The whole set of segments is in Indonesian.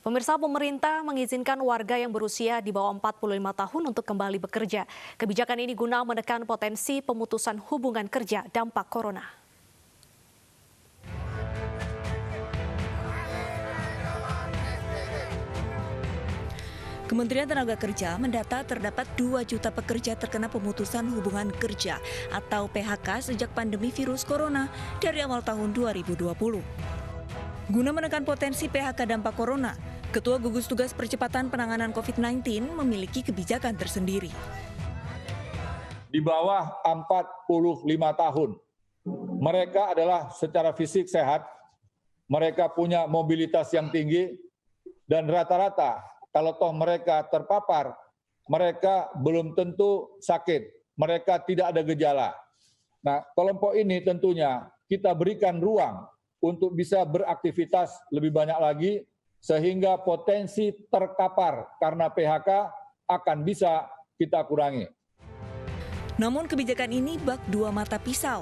Pemirsa, pemerintah mengizinkan warga yang berusia di bawah 45 tahun untuk kembali bekerja. Kebijakan ini guna menekan potensi pemutusan hubungan kerja dampak corona. Kementerian Tenaga Kerja mendata terdapat 2 juta pekerja terkena pemutusan hubungan kerja atau PHK sejak pandemi virus corona dari awal tahun 2020. Guna menekan potensi PHK dampak corona, Ketua Gugus Tugas Percepatan Penanganan COVID-19 memiliki kebijakan tersendiri. Di bawah 45 tahun, mereka adalah secara fisik sehat, mereka punya mobilitas yang tinggi, dan rata-rata kalau toh mereka terpapar, mereka belum tentu sakit, mereka tidak ada gejala. Nah, kelompok ini tentunya kita berikan ruang untuk bisa beraktivitas lebih banyak lagi, sehingga potensi terkapar karena PHK akan bisa kita kurangi. Namun kebijakan ini bak dua mata pisau.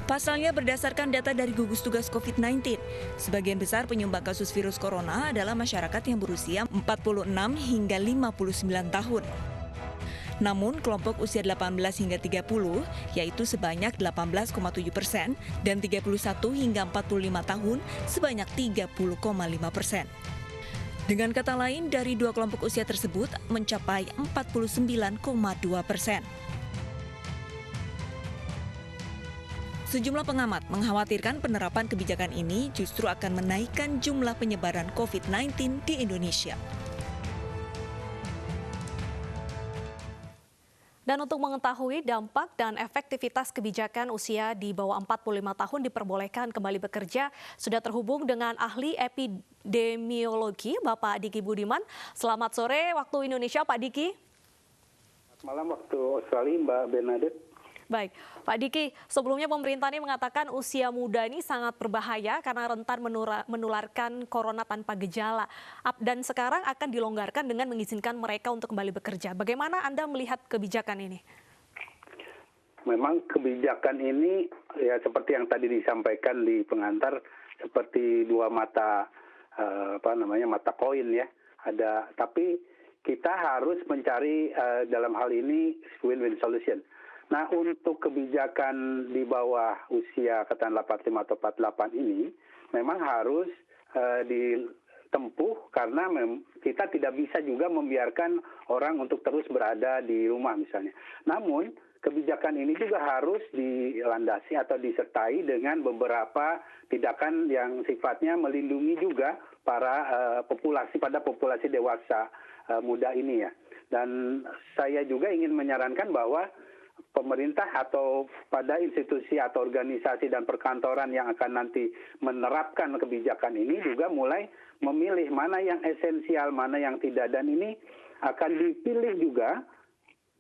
Pasalnya berdasarkan data dari gugus tugas COVID-19, sebagian besar penyumbang kasus virus corona adalah masyarakat yang berusia 46 hingga 59 tahun. Namun kelompok usia 18 hingga 30, yaitu sebanyak 18,7% dan 31 hingga 45 tahun sebanyak 30,5%. Dengan kata lain, dari dua kelompok usia tersebut mencapai 49,2%. Sejumlah pengamat mengkhawatirkan penerapan kebijakan ini justru akan menaikkan jumlah penyebaran COVID-19 di Indonesia. Dan untuk mengetahui dampak dan efektivitas kebijakan usia di bawah 45 tahun diperbolehkan kembali bekerja, sudah terhubung dengan ahli epidemiologi Bapak Diki Budiman. Selamat sore waktu Indonesia, Pak Diki. Selamat malam waktu Australia, Mbak Bernadette. Baik, Pak Diki, sebelumnya pemerintah ini mengatakan usia muda ini sangat berbahaya karena rentan menularkan corona tanpa gejala. Dan sekarang akan dilonggarkan dengan mengizinkan mereka untuk kembali bekerja. Bagaimana Anda melihat kebijakan ini? Memang kebijakan ini ya seperti yang tadi disampaikan di pengantar, seperti dua mata mata koin ya. Tapi kita harus mencari dalam hal ini win-win solution. Nah, untuk kebijakan di bawah usia katakan 45 atau 48 ini memang harus ditempuh karena kita tidak bisa juga membiarkan orang untuk terus berada di rumah misalnya. Namun, kebijakan ini juga harus dilandasi atau disertai dengan beberapa tindakan yang sifatnya melindungi juga para populasi dewasa muda ini ya. Dan saya juga ingin menyarankan bahwa pemerintah atau pada institusi atau organisasi dan perkantoran yang akan nanti menerapkan kebijakan ini juga mulai memilih mana yang esensial, mana yang tidak. Dan ini akan dipilih juga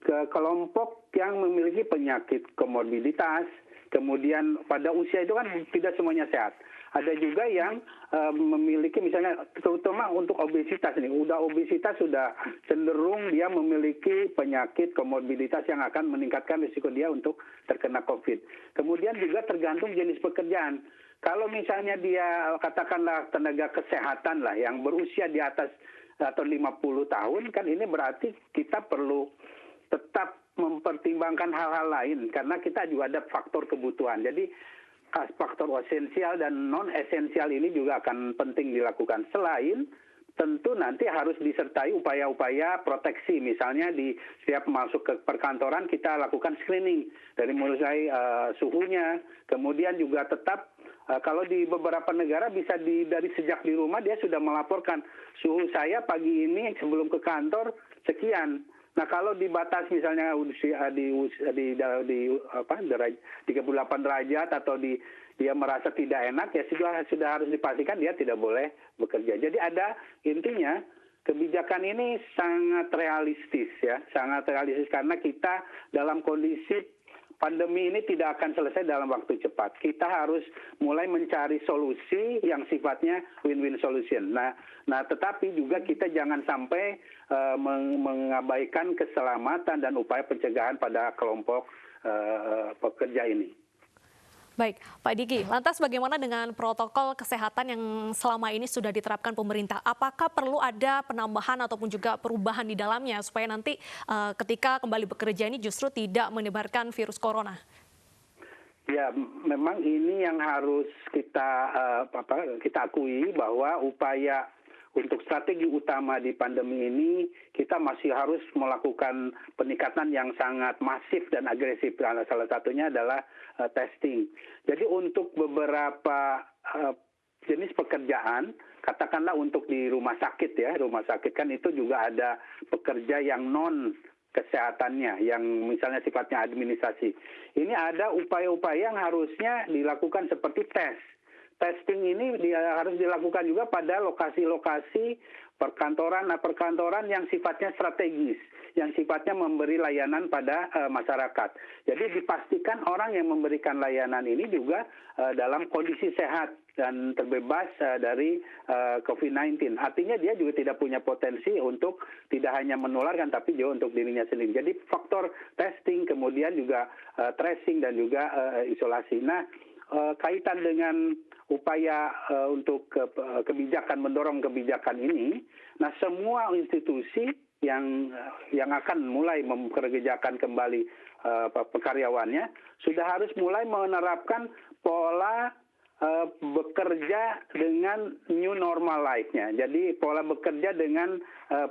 ke kelompok yang memiliki penyakit komorbiditas, kemudian pada usia itu kan tidak semuanya sehat. Ada juga yang memiliki misalnya terutama untuk obesitas ini, obesitas sudah cenderung dia memiliki penyakit komorbiditas yang akan meningkatkan risiko dia untuk terkena COVID. Kemudian juga tergantung jenis pekerjaan. Kalau misalnya dia katakanlah tenaga kesehatan lah yang berusia di atas atau 50 tahun, kan ini berarti kita perlu tetap mempertimbangkan hal-hal lain karena kita juga ada faktor kebutuhan. Jadi faktor esensial dan non-esensial ini juga akan penting dilakukan. Selain tentu nanti harus disertai upaya-upaya proteksi. Misalnya di setiap masuk ke perkantoran kita lakukan screening dari mulai suhunya. Kemudian juga tetap kalau di beberapa negara bisa dari sejak di rumah dia sudah melaporkan suhu saya pagi ini sebelum ke kantor sekian. Nah, kalau dibatas misalnya di 38 derajat atau dia merasa tidak enak, ya sudah harus dipastikan dia tidak boleh bekerja. Jadi intinya kebijakan ini sangat realistis ya, sangat realistis karena kita dalam kondisi pandemi ini tidak akan selesai dalam waktu cepat. Kita harus mulai mencari solusi yang sifatnya win-win solution. Nah, tetapi juga kita jangan sampai mengabaikan keselamatan dan upaya pencegahan pada kelompok pekerja ini. Baik, Pak Diki, lantas bagaimana dengan protokol kesehatan yang selama ini sudah diterapkan pemerintah? Apakah perlu ada penambahan ataupun juga perubahan di dalamnya supaya nanti ketika kembali bekerja ini justru tidak menyebarkan virus corona? Ya, memang ini yang harus kita akui bahwa upaya untuk strategi utama di pandemi ini kita masih harus melakukan peningkatan yang sangat masif dan agresif. Salah satunya adalah testing. Jadi untuk beberapa jenis pekerjaan, katakanlah untuk di rumah sakit ya, rumah sakit kan itu juga ada pekerja yang non kesehatannya, yang misalnya sifatnya administrasi. Ini ada upaya-upaya yang harusnya dilakukan seperti tes. Testing ini harus dilakukan juga pada lokasi-lokasi perkantoran yang sifatnya strategis, yang sifatnya memberi layanan pada masyarakat. Jadi dipastikan orang yang memberikan layanan ini juga dalam kondisi sehat dan terbebas dari COVID-19. Artinya dia juga tidak punya potensi untuk tidak hanya menularkan, tapi juga untuk dirinya sendiri. Jadi faktor testing, kemudian juga tracing dan juga isolasi. Nah, kaitan dengan upaya untuk kebijakan, mendorong kebijakan ini, nah semua institusi yang akan mulai memperkerjakan kembali karyawannya sudah harus mulai menerapkan pola bekerja dengan new normal life-nya. Jadi pola bekerja dengan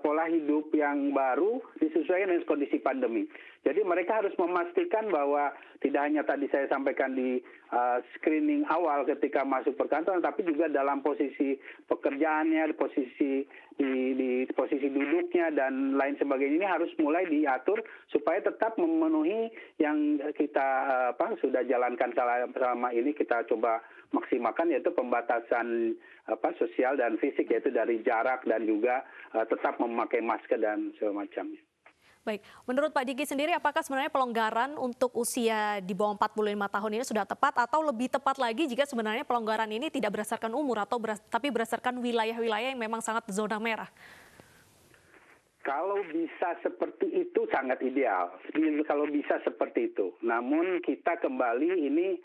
pola hidup yang baru disesuaikan dengan kondisi pandemi. Jadi mereka harus memastikan bahwa tidak hanya tadi saya sampaikan di screening awal ketika masuk perkantoran, tapi juga dalam posisi pekerjaannya, di posisi duduknya dan lain sebagainya ini harus mulai diatur supaya tetap memenuhi yang kita sudah jalankan selama ini, kita coba maksimalkan, yaitu pembatasan sosial dan fisik, yaitu dari jarak dan juga tetap memakai masker dan semacamnya. Baik, menurut Pak Diki sendiri apakah sebenarnya pelonggaran untuk usia di bawah 45 tahun ini sudah tepat atau lebih tepat lagi jika sebenarnya pelonggaran ini tidak berdasarkan umur tapi berdasarkan wilayah-wilayah yang memang sangat zona merah? Kalau bisa seperti itu sangat ideal, kalau bisa seperti itu. Namun kita kembali ini,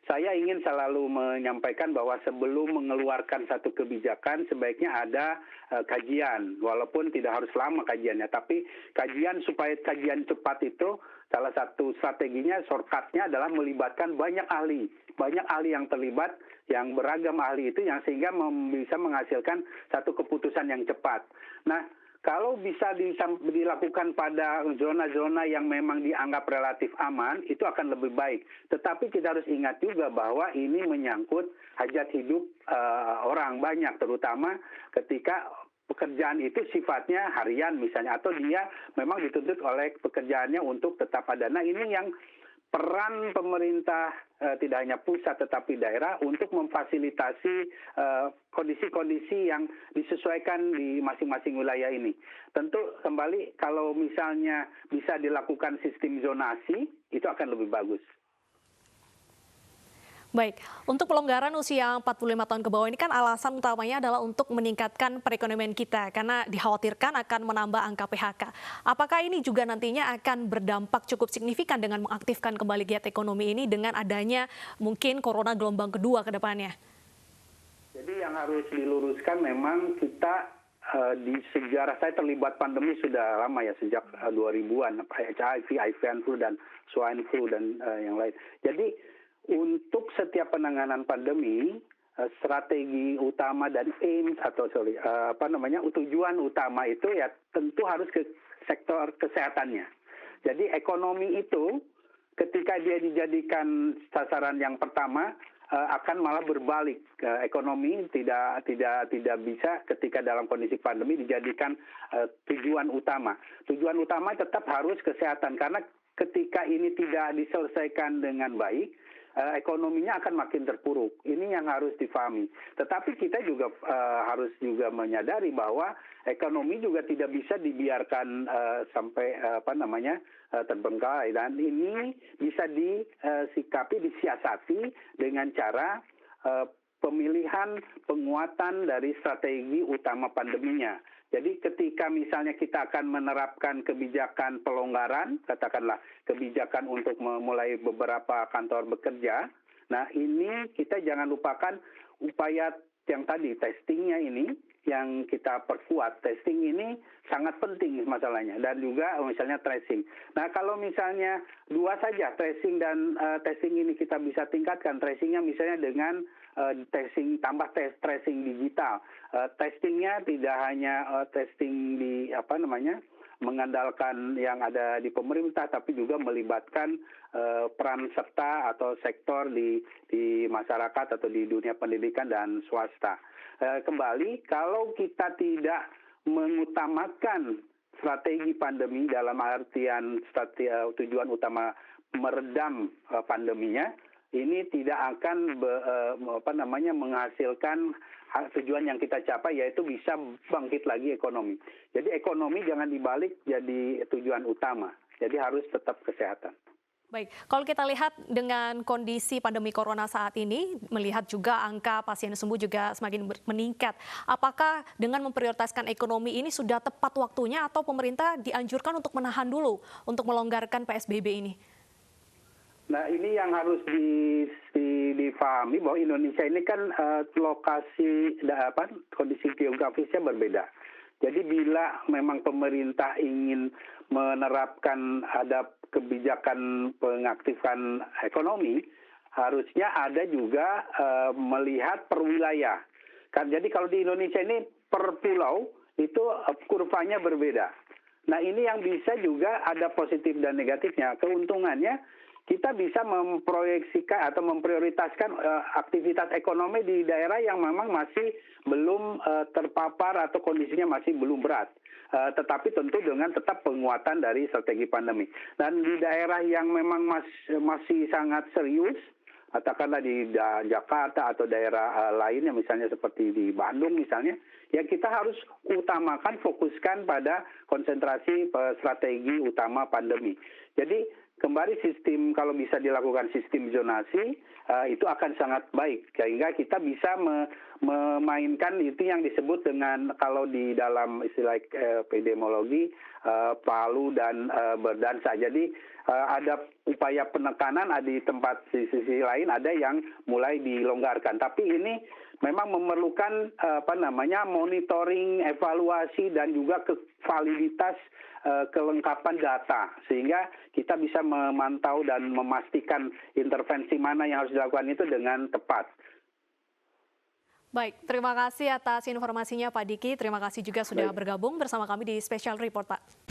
saya ingin selalu menyampaikan bahwa sebelum mengeluarkan satu kebijakan sebaiknya ada kajian, walaupun tidak harus lama kajiannya, tapi kajian supaya kajian cepat itu salah satu strateginya, shortcut-nya adalah melibatkan banyak ahli yang terlibat, yang beragam ahli itu, yang sehingga bisa menghasilkan satu keputusan yang cepat. Nah, kalau bisa dilakukan pada zona-zona yang memang dianggap relatif aman, itu akan lebih baik. Tetapi kita harus ingat juga bahwa ini menyangkut hajat hidup orang banyak, terutama ketika pekerjaan itu sifatnya harian misalnya, atau dia memang dituntut oleh pekerjaannya untuk tetap ada. Nah, ini yang peran pemerintah tidak hanya pusat tetapi daerah untuk memfasilitasi kondisi-kondisi yang disesuaikan di masing-masing wilayah ini. Tentu kembali kalau misalnya bisa dilakukan sistem zonasi, itu akan lebih bagus. Baik, untuk pelonggaran usia 45 tahun ke bawah ini kan alasan utamanya adalah untuk meningkatkan perekonomian kita karena dikhawatirkan akan menambah angka PHK. Apakah ini juga nantinya akan berdampak cukup signifikan dengan mengaktifkan kembali giat ekonomi ini dengan adanya mungkin corona gelombang kedua ke depannya? Jadi yang harus diluruskan memang kita di sejarah saya terlibat pandemi sudah lama ya, sejak 2000-an, HIV, avian flu dan swine flu dan yang lain. Jadi untuk setiap penanganan pandemi, strategi utama dan aims atau tujuan utama itu ya tentu harus ke sektor kesehatannya. Jadi ekonomi itu ketika dia dijadikan sasaran yang pertama akan malah berbalik. Ekonomi tidak bisa ketika dalam kondisi pandemi dijadikan tujuan utama. Tujuan utama tetap harus kesehatan, karena ketika ini tidak diselesaikan dengan baik, ekonominya akan makin terpuruk. Ini yang harus difahami. Tetapi kita juga harus juga menyadari bahwa ekonomi juga tidak bisa dibiarkan sampai terbengkalai, dan ini bisa disikapi, disiasati dengan cara pemilihan penguatan dari strategi utama pandeminya. Jadi ketika misalnya kita akan menerapkan kebijakan pelonggaran, katakanlah kebijakan untuk memulai beberapa kantor bekerja, Nah, ini kita jangan lupakan upaya yang tadi, testingnya ini yang kita perkuat. Testing ini sangat penting masalahnya, dan juga misalnya tracing. Nah, kalau misalnya dua saja, tracing dan testing ini kita bisa tingkatkan. Tracingnya misalnya dengan testing tambah tracing digital. Testingnya tidak hanya testing di mengandalkan yang ada di pemerintah, tapi juga melibatkan peran serta atau sektor di masyarakat atau di dunia pendidikan dan swasta. Kembali, kalau kita tidak mengutamakan strategi pandemi dalam artian tujuan utama meredam pandeminya, ini tidak akan menghasilkan tujuan yang kita capai, yaitu bisa bangkit lagi ekonomi. Jadi ekonomi jangan dibalik jadi tujuan utama. Jadi harus tetap kesehatan. Baik, kalau kita lihat dengan kondisi pandemi corona saat ini, melihat juga angka pasien sembuh juga semakin meningkat. Apakah dengan memprioritaskan ekonomi ini sudah tepat waktunya atau pemerintah dianjurkan untuk menahan dulu untuk melonggarkan PSBB ini? Nah, ini yang harus difahami bahwa Indonesia ini kan kondisi geografisnya berbeda. Jadi bila memang pemerintah ingin menerapkan ada kebijakan pengaktifan ekonomi, harusnya ada juga melihat per wilayah. Jadi kalau di Indonesia ini per pulau itu kurvanya berbeda. Nah, ini yang bisa juga ada positif dan negatifnya. Keuntungannya kita bisa memproyeksikan atau memprioritaskan aktivitas ekonomi di daerah yang memang masih belum terpapar atau kondisinya masih belum berat. Tetapi tentu dengan tetap penguatan dari strategi pandemi. Dan di daerah yang memang masih sangat serius, katakanlah di Jakarta atau daerah lainnya, misalnya seperti di Bandung misalnya, ya kita harus utamakan, fokuskan pada konsentrasi strategi utama pandemi. Jadi kembali sistem, kalau bisa dilakukan sistem zonasi, itu akan sangat baik. Sehingga kita bisa memainkan itu yang disebut dengan, kalau di dalam istilah epidemiologi, palu dan berdansa. Jadi ada upaya penekanan, di sisi lain ada yang mulai dilonggarkan. Tapi ini memang memerlukan monitoring, evaluasi, dan juga validitas kelengkapan data, sehingga kita bisa memantau dan memastikan intervensi mana yang harus dilakukan itu dengan tepat. Baik, terima kasih atas informasinya Pak Diki. Terima kasih juga sudah bergabung bersama kami di Special Report, Pak.